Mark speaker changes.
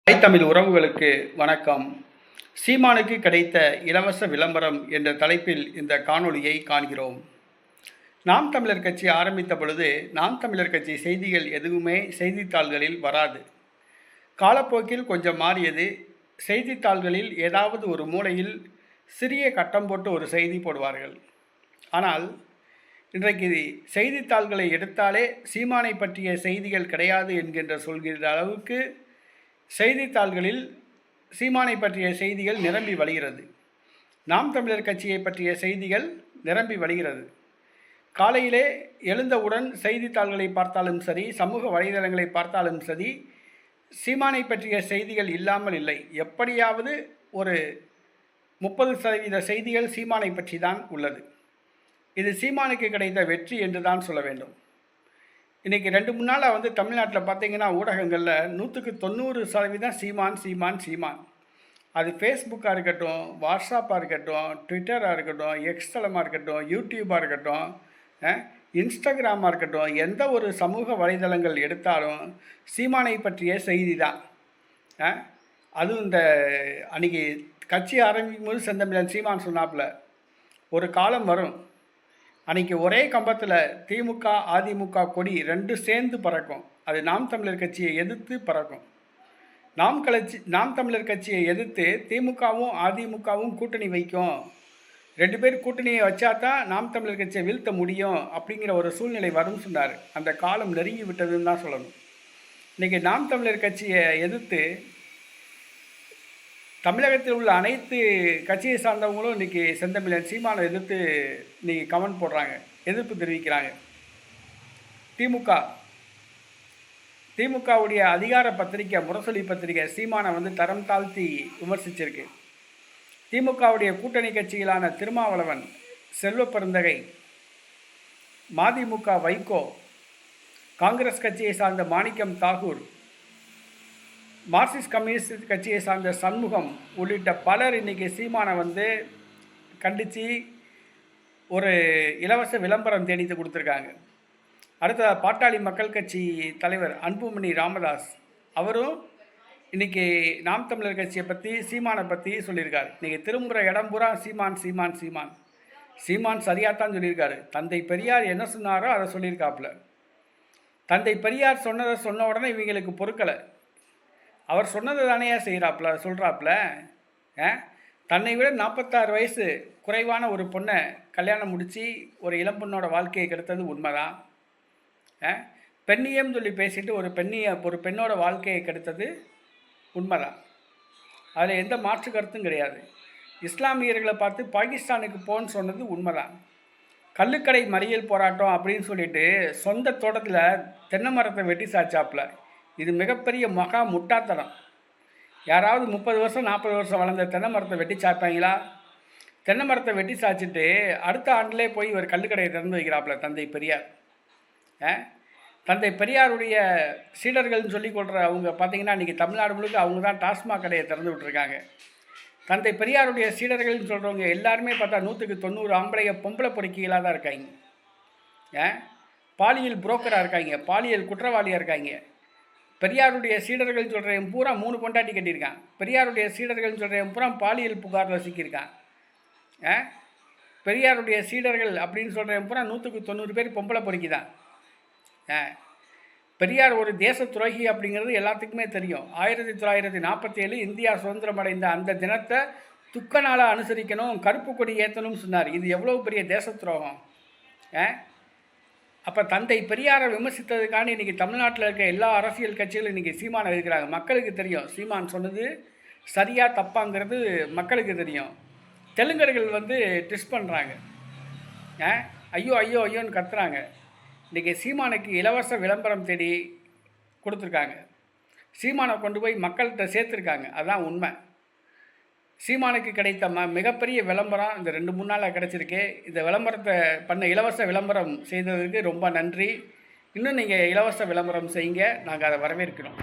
Speaker 1: தமிழ் உறவுகளுக்கு வணக்கம். சீமானுக்கு கிடைத்த இலவச விளம்பரம் என்ற தலைப்பில் இந்த காணொளியை காண்கிறோம். நாம் தமிழர் கட்சி ஆரம்பித்த பொழுது நாம் தமிழர் கட்சி செய்திகள் எதுவுமே செய்தித்தாள்களில் வராது. காலப்போக்கில் கொஞ்சம் மாறியது. செய்தித்தாள்களில் ஏதாவது ஒரு மூலையில் சிறிய கட்டம் போட்டு ஒரு செய்தி போடுவார்கள். ஆனால் இன்றைக்கு செய்தித்தாள்களை எடுத்தாலே சீமானை பற்றிய செய்திகள் கிடையாது என்கின்ற சொல்கிற அளவுக்கு செய்தித்தாள்களில் சீமானை பற்றிய செய்திகள் நிரம்பி வழிகிறது. நாம் தமிழர் கட்சியை பற்றிய செய்திகள் நிரம்பி வழிகிறது. காலையிலே எழுந்தவுடன் செய்தித்தாள்களை பார்த்தாலும் சரி, சமூக வலைதளங்களை பார்த்தாலும் சரி, சீமானை பற்றிய செய்திகள் இல்லாமல் இல்லை. எப்படியாவது ஒரு 30% செய்திகள் சீமானை பற்றி தான் உள்ளது. இது சீமானுக்கு கிடைத்த வெற்றி என்று தான் சொல்ல வேண்டும். இன்றைக்கி 2-3 நாளாக தமிழ்நாட்டில் பார்த்திங்கன்னா ஊடகங்களில் 190% சீமான் சீமான் சீமான். அது ஃபேஸ்புக்காக இருக்கட்டும், வாட்ஸ்அப்பாக இருக்கட்டும், ட்விட்டராக இருக்கட்டும், எக்ஸ்தலமாக இருக்கட்டும், யூடியூப்பாக இருக்கட்டும், இன்ஸ்டாகிராமாக இருக்கட்டும், எந்த ஒரு சமூக வலைதளங்கள் எடுத்தாலும் சீமானை பற்றிய செய்தி தான். அதுவும் இந்த அன்றைக்கி கட்சி ஆரம்பிக்கும் போது செந்தமிழன் சீமான் சொன்னாப்புல, ஒரு காலம் வரும், அன்றைக்கி ஒரே கம்பத்தில் திமுக அதிமுக கொடி 2 சேர்ந்து பறக்கும். அது நாம் தமிழர் கட்சியை எதிர்த்து பறக்கும். நாம் தமிழர் கட்சியை எதிர்த்து திமுகவும் அதிமுகவும் கூட்டணி வைக்கும். 2 பேர் கூட்டணியை வச்சா தான் நாம் தமிழர் கட்சியை வீழ்த்த முடியும் அப்படிங்கிற ஒரு சூழ்நிலை வரும்னு சொன்னார். அந்த காலம் நெருங்கி விட்டதுன்னு தான் சொல்லணும். இன்றைக்கி நாம் தமிழர் கட்சியை எதிர்த்து தமிழகத்தில் உள்ள அனைத்து கட்சியை சார்ந்தவங்களும் இன்றைக்கி செந்தமிழன் சீமானை எதிர்த்து இன்றைக்கி கமெண்ட் போடுறாங்க, எதிர்ப்பு தெரிவிக்கிறாங்க. திமுகவுடைய அதிகார பத்திரிக்கை முரசொலி பத்திரிக்கை சீமானை தரம் தாழ்த்தி விமர்சிச்சிருக்கு. திமுகவுடைய கூட்டணி கட்சிகளான திருமாவளவன், செல்வ பெருந்தகை, மதிமுக வைகோ, காங்கிரஸ் கட்சியை சார்ந்த மாணிக்கம் தாகூர், மார்க்சிஸ்ட் கம்யூனிஸ்ட் கட்சியை சார்ந்த சண்முகம் உள்ளிட்ட பலர் இன்றைக்கி சீமானை கண்டித்து ஒரு இலவச விளம்பரம் தேடித்து கொடுத்துருக்காங்க. அடுத்த பாட்டாளி மக்கள் கட்சி தலைவர் அன்புமணி ராமதாஸ் அவரும் இன்றைக்கி நாம் தமிழர் கட்சியை பற்றி சீமானை பற்றி சொல்லியிருக்காரு. இன்றைக்கி திரும்புகிற இடம் பூரா சீமான் சீமான் சீமான் சீமான் சரியாகத்தான் சொல்லியிருக்காரு. தந்தை பெரியார் என்ன சொன்னாரோ அதை சொல்லியிருக்காப்புல. தந்தை பெரியார் சொன்னதை சொன்ன உடனே இவங்களுக்கு பொறுக்கலை. அவர் சொன்னது தானே செய்கிறாப்புல, சொல்கிறாப்புல. தன்னை விட 46 வயசு குறைவான ஒரு பொண்ணை கல்யாணம் முடித்து ஒரு இளம்பெண்ணோட வாழ்க்கையை கெடுத்தது உண்மைதான். பெண்ணியம் சொல்லி பேசிட்டு ஒரு பெண்ணோட வாழ்க்கையை கெடுத்தது உண்மைதான். அதில் எந்த மாற்று கருத்தும் கிடையாது. இஸ்லாமியர்களை பார்த்து பாகிஸ்தானுக்கு போன்னு சொன்னது உண்மைதான். கள்ளுக்கடை மறியல் போராட்டம் அப்படின்னு சொல்லிட்டு சொந்த தோட்டத்தில் தென்னை மரத்தை வெட்டி சாச்சாப்புல. இது மிகப்பெரிய மகா முட்டாத்தனம். யாராவது 30 வருஷம் 40 வருஷம் வளர்ந்த தென்னை மரத்தை வெட்டி சாய்ப்பாங்களா? தென்னை மரத்தை வெட்டி சாய்ச்சிட்டு அடுத்த ஆண்டிலே போய் ஒரு கள்ளுக்கடையை திறந்து வைக்கிறாப்புல தந்தை பெரியார். தந்தை பெரியாருடைய சீடர்கள்னு சொல்லிக்கொள்கிற அவங்க பார்த்திங்கன்னா இன்றைக்கி தமிழ்நாடு முழுக்க அவங்க தான் டாஸ்மாக் கடையை திறந்து விட்டுருக்காங்க. தந்தை பெரியாருடைய சீடர்கள்னு சொல்கிறவங்க எல்லாருமே பார்த்தா 190 ஆம்பளைங்க பொம்பளை பொறுக்கிகளாக தான் இருக்காங்க. பாலியல் புரோக்கராக இருக்காங்க, பாலியல் குற்றவாளியாக இருக்காங்க. பெரியாருடைய சீடர்கள் சொல்கிறேன் பூரா 3 பொண்டாட்டி கட்டியிருக்கான். பெரியாருடைய சீடர்கள் சொல்கிறேன் பூரா பாலியல் புகாரில் சிக்கியிருக்கான். பெரியாருடைய சீடர்கள் அப்படின்னு சொல்கிறேன் பூரா 190 பேர் பொம்பளை பொறுக்கி தான். பெரியார் ஒரு தேச துரோகி அப்படிங்கிறது எல்லாத்துக்குமே தெரியும். 1947 இந்தியா சுதந்திரம் அடைந்த அந்த தினத்தை துக்க நாளாக அனுசரிக்கணும், கருப்பு கொடி ஏற்றணும்னு சொன்னார். இது எவ்வளோ பெரிய தேச துரோகம். அப்போ தந்தை பெரியாரை விமர்சித்ததுக்கான இன்றைக்கி தமிழ்நாட்டில் இருக்க எல்லா அரசியல் கட்சிகளும் இன்றைக்கி சீமானை இருக்கிறாங்க. மக்களுக்கு தெரியும் சீமான் சொன்னது சரியாக தப்பாங்கிறது மக்களுக்கு தெரியும். தெலுங்கர்கள் ட்விஸ்ட் பண்ணுறாங்க, ஐயோ ஐயோ ஐயோன்னு கத்துறாங்க. இன்றைக்கி சீமானுக்கு இலவச விளம்பரம் தேடி கொடுத்துருக்காங்க. சீமானை கொண்டு போய் மக்கள்கிட்ட சேர்த்துருக்காங்க. அதுதான் உண்மை. சீமானுக்கு கிடைத்த மிகப்பெரிய விளம்பரம் இந்த 2-3 நாளாக கிடச்சிருக்கு. இந்த விளம்பரத்தை இலவச விளம்பரம் செய்ததுக்கு ரொம்ப நன்றி. இன்னும் நீங்கள் இலவச விளம்பரம் செய்யுங்க, நாங்கள் அதை வரவேற்கிறோம்.